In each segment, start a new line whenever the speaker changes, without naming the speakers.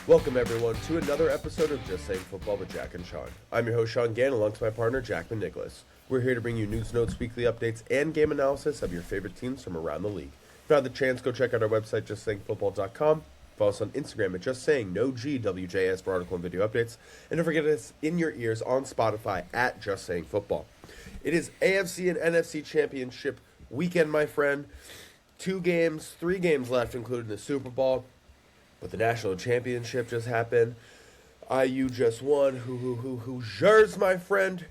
Welcome, everyone, to another episode of Just Saying Football with Jack and Sean. I'm your host, Sean Gann, alongside my partner, Jackman Nicholas. We're here to bring you news, notes, weekly updates, and game analysis of your favorite teams from around the league. If you have the chance, go check out our website, justsayingfootball.com. Follow us on Instagram at JustSayingNoGWJS for article and video updates. And don't forget us in your ears on Spotify at Just Saying Football. It is AFC and NFC Championship weekend, my friend. 3 games left, including the Super Bowl. But the national championship just happened. IU just won. Hoosiers, my friend.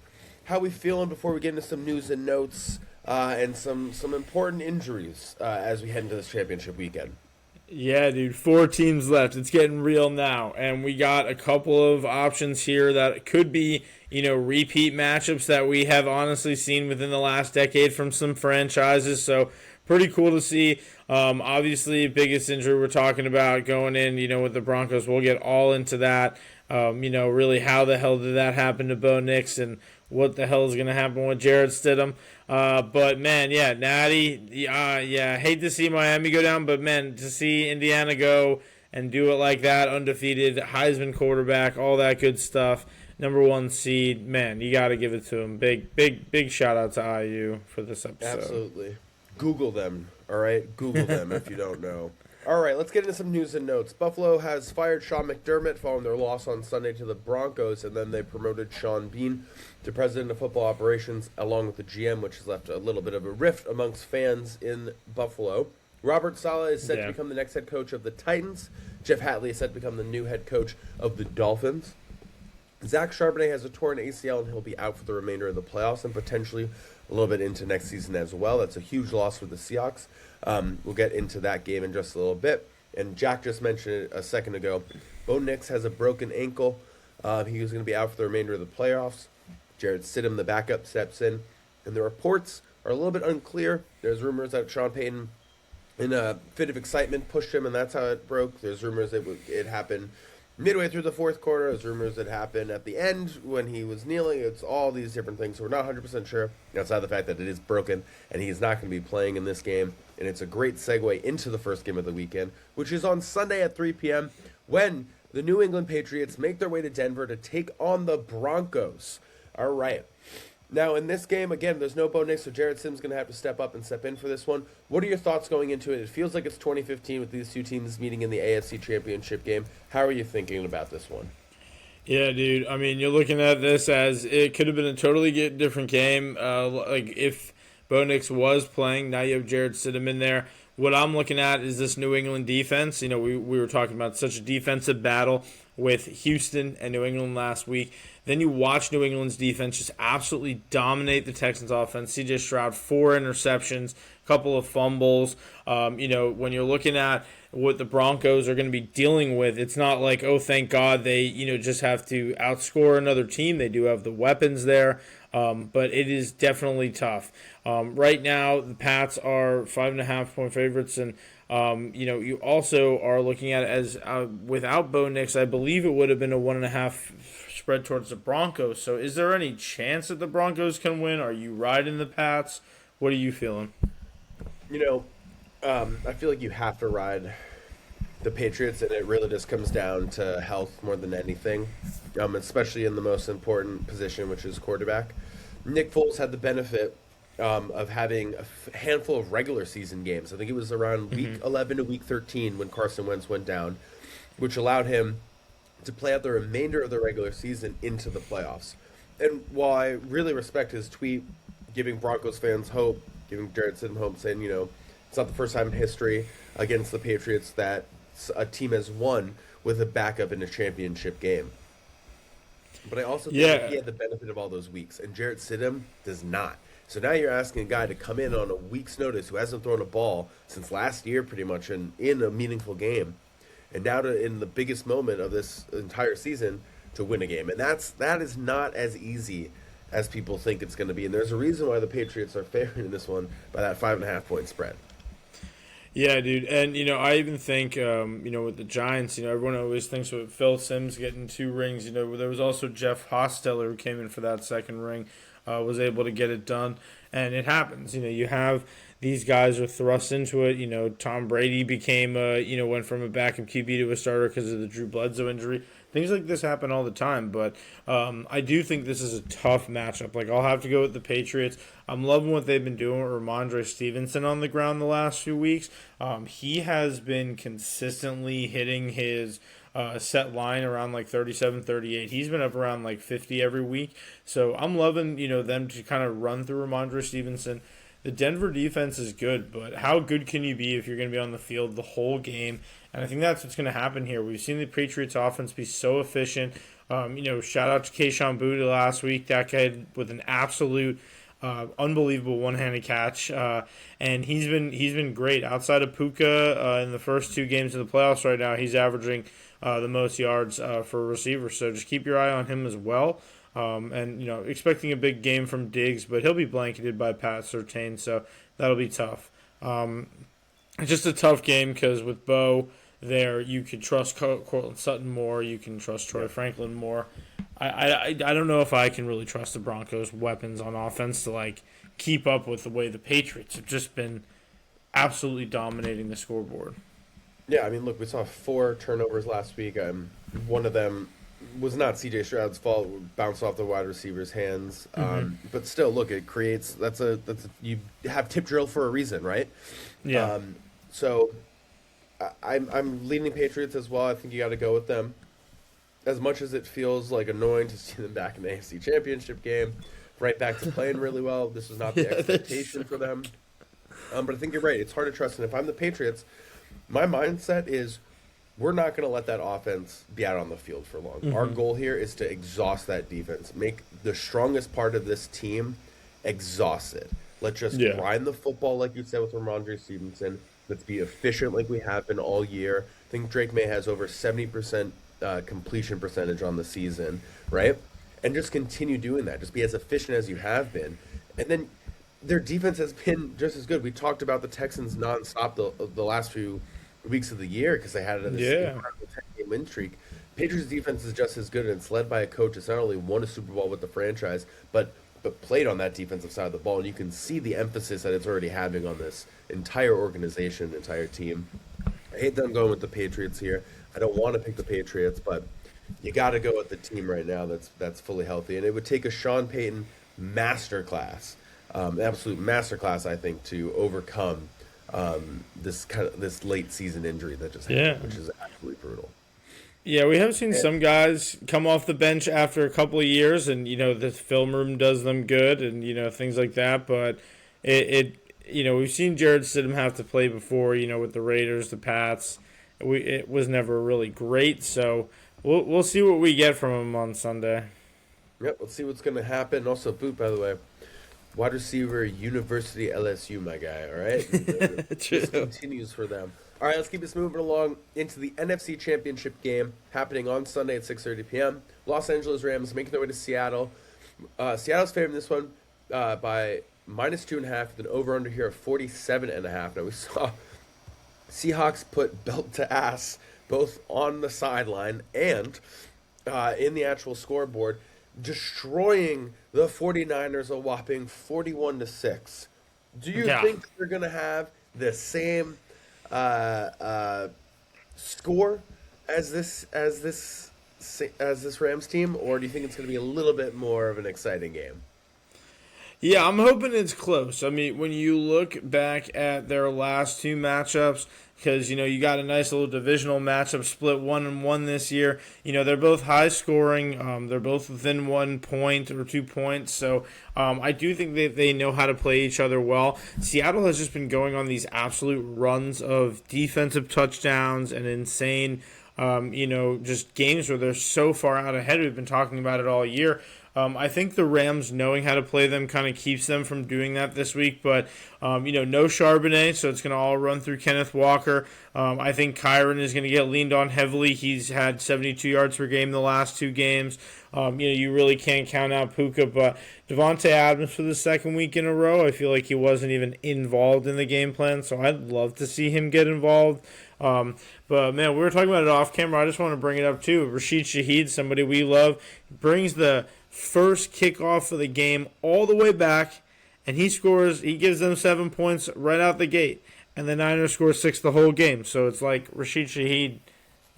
How we feeling before we get into some news and notes and some important injuries as we head into this championship weekend?
Yeah, dude, 4 teams left. It's getting real now. And we got a couple of options here that could be, repeat matchups that we have honestly seen within the last decade from some franchises. So pretty cool to see. Obviously, biggest injury we're talking about going in, with the Broncos. We'll get all into that. Really how the hell did that happen to Bo Nix and what the hell is going to happen with Jarrett Stidam. But, man, yeah, Natty, hate to see Miami go down, but, man, to see Indiana go and do it like that, undefeated, Heisman quarterback, all that good stuff, number 1 seed, man, you got to give it to him. Big shout-out to IU for this episode.
Absolutely. Google them, all right? Google them if you don't know. All right, let's get into some news and notes. Buffalo has fired Sean McDermott following their loss on Sunday to the Broncos, and then they promoted Sean Bean to president of football operations along with the GM, which has left a little bit of a rift amongst fans in Buffalo. Robert Saleh is set to become the next head coach of the Titans. Jeff Hatley is set to become the new head coach of the Dolphins. Zach Charbonnet has a torn ACL, and he'll be out for the remainder of the playoffs and potentially a little bit into next season as well. That's a huge loss for the Seahawks. We'll get into that game in just a little bit. And Jack just mentioned it a second ago. Bo Nix has a broken ankle. He was going to be out for the remainder of the playoffs. Jarrett Stidam, the backup, steps in. And the reports are a little bit unclear. There's rumors that Sean Payton, in a fit of excitement, pushed him, and that's how it broke. There's rumors that it happened midway through the fourth quarter. There's rumors that happened at the end when he was kneeling. It's all these different things. So we're not 100% sure, outside the fact that it is broken and he's not going to be playing in this game. And it's a great segue into the first game of the weekend, which is on Sunday at 3 p.m. when the New England Patriots make their way to Denver to take on the Broncos. All right. Now, in this game, again, there's no Bo Nix, so Jarrett Stidham's going to have to step up and step in for this one. What are your thoughts going into it? It feels like it's 2015 with these two teams meeting in the AFC Championship game. How are you thinking about this one?
Yeah, dude. I mean, you're looking at this as it could have been a totally different game. Like if Bo Nix was playing, now you have Jarrett Stidham in there. What I'm looking at is this New England defense. We were talking about such a defensive battle with Houston and New England last week. Then you watch New England's defense just absolutely dominate the Texans' offense. C.J. Stroud, 4 interceptions, a couple of fumbles. When you're looking at what the Broncos are going to be dealing with, it's not like, oh, thank God they just have to outscore another team. They do have the weapons there, but it is definitely tough. Right now, the Pats are 5.5-point favorites, and you also are looking at it as without Bo Nix, I believe it would have been a 1.5 spread towards the Broncos. So is there any chance that the Broncos can win? Are you riding the Pats? What are you feeling?
I feel like you have to ride the Patriots, and it really just comes down to health more than anything, especially in the most important position, which is quarterback. Nick Foles had the benefit of having a handful of regular season games. I think it was around week 11 to week 13 when Carson Wentz went down, which allowed him to play out the remainder of the regular season into the playoffs. And while I really respect his tweet, giving Broncos fans hope, giving Jarrett Stidham hope, saying, it's not the first time in history against the Patriots that a team has won with a backup in a championship game. But I also think that he had the benefit of all those weeks, and Jarrett Stidham does not. So now you're asking a guy to come in on a week's notice who hasn't thrown a ball since last year pretty much in a meaningful game, and now in the biggest moment of this entire season to win a game. And that is not as easy as people think it's going to be. And there's a reason why the Patriots are favored in this one by that 5.5-point spread.
Yeah, dude. And, I even think, with the Giants, everyone always thinks with Phil Simms getting 2 rings. There was also Jeff Hosteller who came in for that second ring, was able to get it done. And it happens. You have these guys are thrust into it. Tom Brady became went from a backup QB to a starter because of the Drew Bledsoe injury. Things like this happen all the time, but I do think this is a tough matchup. Like, I'll have to go with the Patriots. I'm loving what they've been doing with Ramondre Stevenson on the ground the last few weeks. He has been consistently hitting his set line around like 37, 38. He's been up around like 50 every week. So I'm loving, them to kind of run through Ramondre Stevenson. The Denver defense is good, but how good can you be if you're going to be on the field the whole game? And I think that's what's going to happen here. We've seen the Patriots offense be so efficient. Shout out to Kayshon Boutte last week. That guy with an absolute unbelievable one-handed catch, and he's been great. Outside of Puka in the first 2 games of the playoffs right now, he's averaging the most yards for a receiver. So just keep your eye on him as well. And expecting a big game from Diggs, but he'll be blanketed by Pat Surtain, so that'll be tough. It's just a tough game because with Bo there, you can trust Cortland Sutton more, you can trust Troy Franklin more. I don't know if I can really trust the Broncos' weapons on offense to like keep up with the way the Patriots have just been absolutely dominating the scoreboard.
Yeah, I mean, look, we saw 4 turnovers last week. One of them was not C.J. Stroud's fault; bounced off the wide receiver's hands. But still, look, it creates you have tip drill for a reason, right?
Yeah.
So I'm leaning Patriots as well. I think you got to go with them. As much as it feels like annoying to see them back in the AFC Championship game, right back to playing really well. This was not the expectation for them. But I think you're right. It's hard to trust. And if I'm the Patriots, my mindset is we're not going to let that offense be out on the field for long. Our goal here is to exhaust that defense, make the strongest part of this team exhausted. Let's just grind the football, like you said, with Ramondre Stevenson. Let's be efficient like we have been all year. I think Drake Maye has over 70% completion percentage on the season, right? And just continue doing that. Just be as efficient as you have been. And then their defense has been just as good. We talked about the Texans nonstop the last few weeks of the year because they had this incredible 10-game win streak. Patriots defense is just as good, and it's led by a coach that's not only won a Super Bowl with the franchise, but played on that defensive side of the ball. And you can see the emphasis that it's already having on this entire organization, entire team. I hate that I'm going with the Patriots here. I don't want to pick the Patriots, but you got to go with the team right now that's fully healthy. And it would take a Sean Payton masterclass, absolute masterclass, I think, to overcome this late season injury that just happened, which is absolutely brutal.
Yeah, we have seen some guys come off the bench after a couple of years, and the film room does them good, and things like that. But we've seen Jarrett Stidam have to play before, with the Raiders, the Pats. It was never really great, so we'll see what we get from him on Sunday.
Yep, let's see what's going to happen. Also, Boot, by the way, wide receiver, University LSU, my guy, all right? This continues for them. All right, let's keep this moving along into the NFC Championship game happening on Sunday at 6:30 p.m. Los Angeles Rams making their way to Seattle. Seattle's favored in this one by -2.5 with an over-under here of 47.5. Now, we saw Seahawks put belt to ass both on the sideline and in the actual scoreboard, destroying the 49ers a whopping 41-6. Do you think they're going to have the same score as this Rams team, or do you think it's going to be a little bit more of an exciting game?
Yeah, I'm hoping it's close. I mean, when you look back at their last 2 matchups, because, you got a nice little divisional matchup split 1-1 this year. They're both high scoring. They're both within 1 point or 2 points. So I do think that they know how to play each other well. Seattle has just been going on these absolute runs of defensive touchdowns and insane, just games where they're so far out ahead. We've been talking about it all year. I think the Rams knowing how to play them kind of keeps them from doing that this week. But, no Charbonnet, so it's going to all run through Kenneth Walker. I think Kyron is going to get leaned on heavily. He's had 72 yards per game the last 2 games. You really can't count out Puka. But Devontae Adams for the second week in a row, I feel like he wasn't even involved in the game plan. So I'd love to see him get involved. But, man, we were talking about it off camera. I just want to bring it up, too. Rashid Shaheed, somebody we love, brings the first kickoff of the game all the way back and he gives them 7 points right out the gate, and the Niners score 6 the whole game. So it's like Rashid Shaheed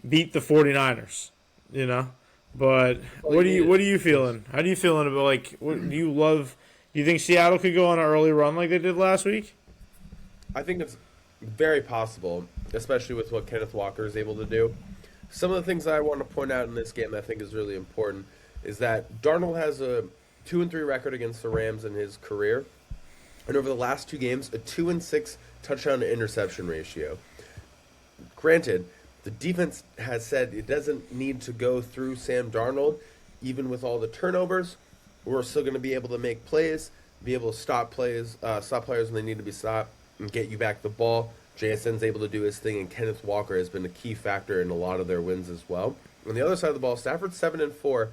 beat the 49ers, you know? But what are you feeling? How do you feeling about, like, what do you love? Do you think Seattle could go on an early run like they did last week?
I think it's very possible, especially with what Kenneth Walker is able to do. Some of the things I want to point out in this game that I think is really important is that Darnold has a 2-3 record against the Rams in his career, and over the last 2 games, a 2-6 touchdown to interception ratio. Granted, the defense has said it doesn't need to go through Sam Darnold, even with all the turnovers. We're still going to be able to make plays, be able to stop players when they need to be stopped, and get you back the ball. JSN's able to do his thing, and Kenneth Walker has been a key factor in a lot of their wins as well. On the other side of the ball, Stafford's 7-4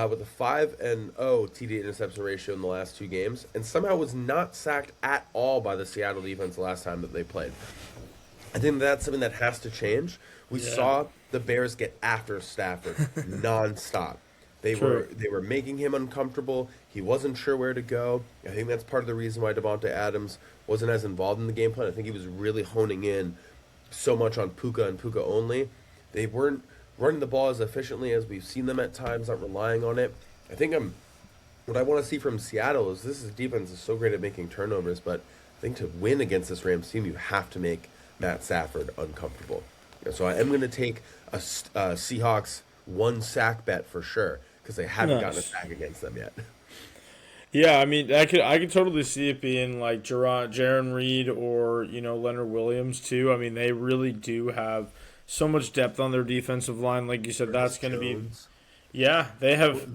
with a 5-0 TD interception ratio in the last 2 games, and somehow was not sacked at all by the Seattle defense the last time that they played. I think that's something that has to change. We saw the Bears get after Stafford nonstop. They were making him uncomfortable. He wasn't sure where to go. I think that's part of the reason why Devontae Adams wasn't as involved in the game plan. I think he was really honing in so much on Puka and Puka only. They weren't running the ball as efficiently as we've seen them at times, not relying on it. I think what I want to see from Seattle is this defense is so great at making turnovers, but I think to win against this Rams team, you have to make Matt Stafford uncomfortable. So I am going to take a Seahawks 1 sack bet for sure, because they haven't gotten a sack against them yet.
Yeah, I mean, I could totally see it being like Jaron Reed or, Leonard Williams too. I mean, they really do have so much depth on their defensive line. Like you said, that's going to be. Yeah, they have.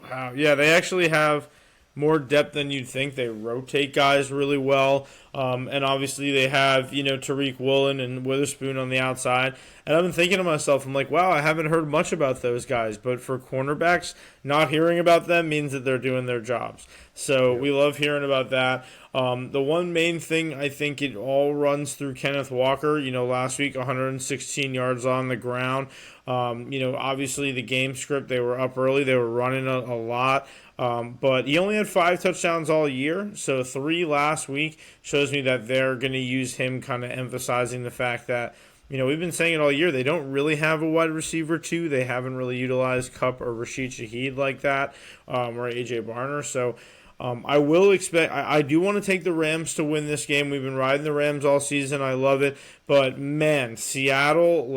Wow. Yeah, they actually have more depth than you'd think. They rotate guys really well. And obviously they have, Tariq Woolen and Witherspoon on the outside. And I've been thinking to myself, I'm like, wow, I haven't heard much about those guys. But for cornerbacks, not hearing about them means that they're doing their jobs. So we love hearing about that. The one main thing, I think it all runs through Kenneth Walker. Last week, 116 yards on the ground. Obviously the game script, they were up early. They were running a lot. But he only had 5 touchdowns all year, so 3 last week shows me that they're going to use him, kind of emphasizing the fact that, we've been saying it all year, they don't really have a wide receiver too. They haven't really utilized Kupp or Rashid Shaheed like that, or A.J. Barner. So I will expect, I do want to take the Rams to win this game. We've been riding the Rams all season. I love it. But, man, Seattle,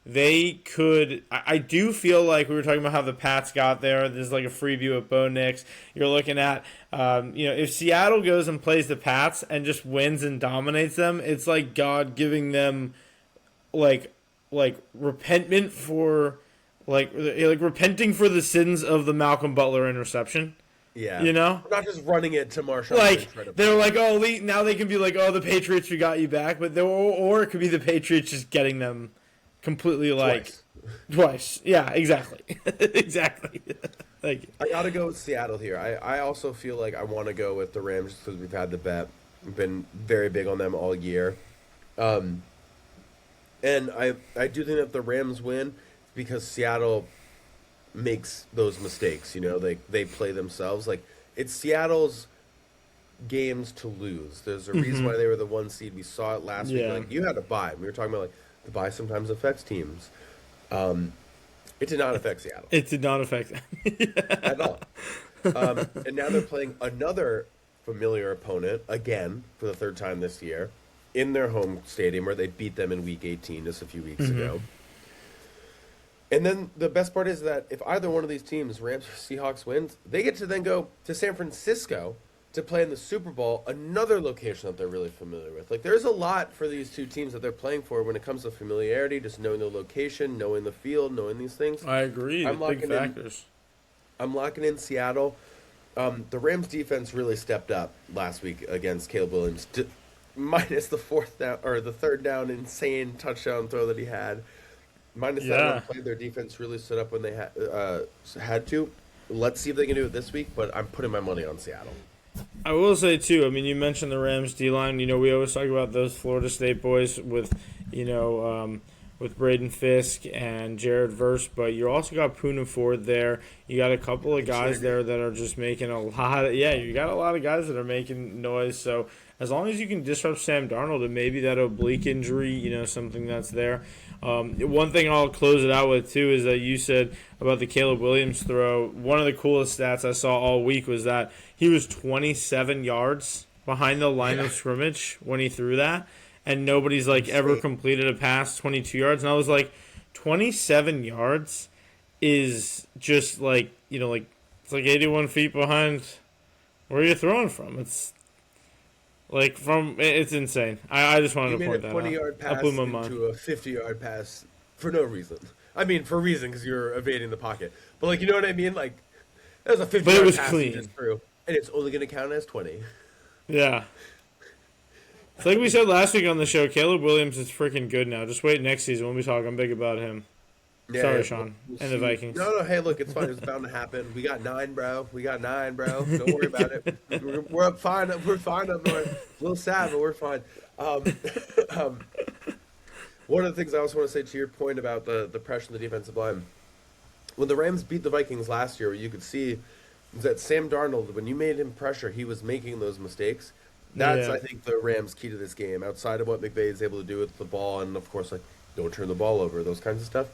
they could. I do feel like we were talking about how the Pats got there. There's like a freebie with Bo Nix. You're looking at, if Seattle goes and plays the Pats and just wins and dominates them, it's like God giving them, like repentment for, like repenting for the sins of the Malcolm Butler interception.
Yeah,
not
just running it to Marshawn.
They're like, oh, now they can be like, oh, the Patriots, we got you back, but or it could be the Patriots just getting them completely twice. Yeah, exactly. Exactly. Thank you.
I gotta go with Seattle here. I also feel like I want to go with the Rams just because we've had the bet. We've been very big on them all year. And I do think that the Rams win because Seattle makes those mistakes. They play themselves. It's Seattle's games to lose. There's a reason why they were the 1 seed. We saw it last week. You had a bye. We were talking about the bye sometimes affects teams. It did not affect Seattle.
It did not affect them.
At all. And now they're playing another familiar opponent, again, for the 3rd time this year, in their home stadium where they beat them in Week 18 just a few weeks ago. And then the best part is that if either one of these teams, Rams or Seahawks, wins, they get to then go to San Francisco to play in the Super Bowl, another location that they're really familiar with. There's a lot for these 2 teams that they're playing for when it comes to familiarity, just knowing the location, knowing the field, knowing these things.
I agree. Big factors.
I'm locking in Seattle. The Rams defense really stepped up last week against Caleb Williams, minus the 3rd down insane touchdown throw that he had. Minus that one play, their defense really stood up when they had to. Let's see if they can do it this week, but I'm putting my money on Seattle.
I will say, too, I mean, you with with Braden Fisk and Jared Verse, but you also got Poona Ford there. You got a couple of guys there that are just making a lot of, you got a lot of guys that are making noise. So as long as you can disrupt Sam Darnold and maybe that oblique injury, something that's there. One thing I'll close it out with, too, is that you said about the Caleb Williams throw. One of the coolest stats I saw all week was that he was 27 yards behind the line of scrimmage when he threw that, and nobody's, ever completed a pass 22 yards. And I was like, 27 yards is just, it's 81 feet behind where you're throwing from. It's it's insane. I just wanted to point that out.
He made a 20-yard pass into a 50-yard pass for no reason. I mean, for a reason, because you're evading the pocket. But, you know what I mean? That was a 50-yard pass he just threw, and it's only going to count as 20.
Yeah. It's like we said last week on the show, Caleb Williams is freaking good now. Just wait next season when we talk. I'm big about him. Yeah, sorry, Sean. And the Vikings.
No, hey, look, it's fine. It's bound to happen. We got 9, bro. Don't worry about it. We're up fine. We're fine up north. A little sad, but we're fine. One of the things I also want to say to your point about the pressure on the defensive line, when the Rams beat the Vikings last year, you could see that Sam Darnold, when you made him pressure, he was making those mistakes. That's, I think, the Rams' key to this game, outside of what McVay is able to do with the ball and, of course, don't turn the ball over, those kinds of stuff.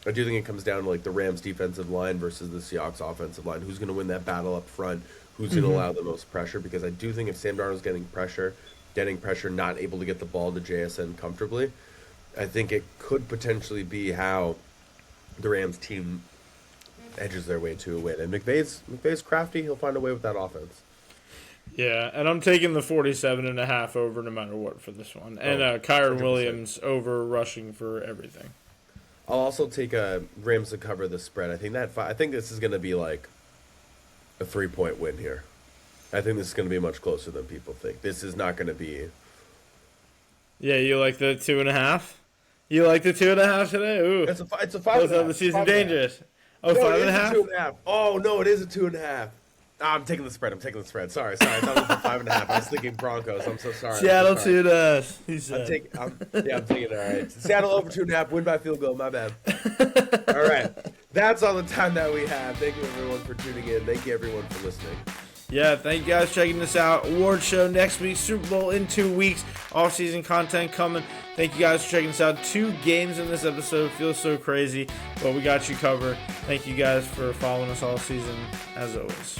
I do think it comes down to the Rams defensive line versus the Seahawks offensive line. Who's going to win that battle up front? Who's going to allow the most pressure? Because I do think if Sam Darnold's getting pressure, not able to get the ball to JSN comfortably, I think it could potentially be how the Rams team edges their way to a win. And McVay's crafty. He'll find a way with that offense.
Yeah, and I'm taking the 47.5 over no matter what for this one. And Kyron 100%. Williams over rushing for everything.
I'll also take Rams to cover the spread. I think this is going to be a 3-point win here. I think this is going to be much closer than people think. This is not going to be.
Yeah, you like the 2.5? You like the 2.5 today? Ooh,
it's a 5.5.
The season dangerous. Oh, no, 5.5.
2.5. Oh no, it is a 2.5. I'm taking the spread. Sorry. I thought it was a 5.5. I was thinking Broncos. I'm so sorry.
Seattle 2.5. He said.
I'm taking it. All right. Seattle over 2.5. Win by field goal. My bad. All right. That's all the time that we have. Thank you everyone for tuning in. Thank you everyone for listening.
Yeah, thank you guys for checking this out. Award show next week. Super Bowl in 2 weeks. Off-season content coming. Thank you guys for checking this out. 2 games in this episode. Feels so crazy, but we got you covered. Thank you guys for following us all season, as always.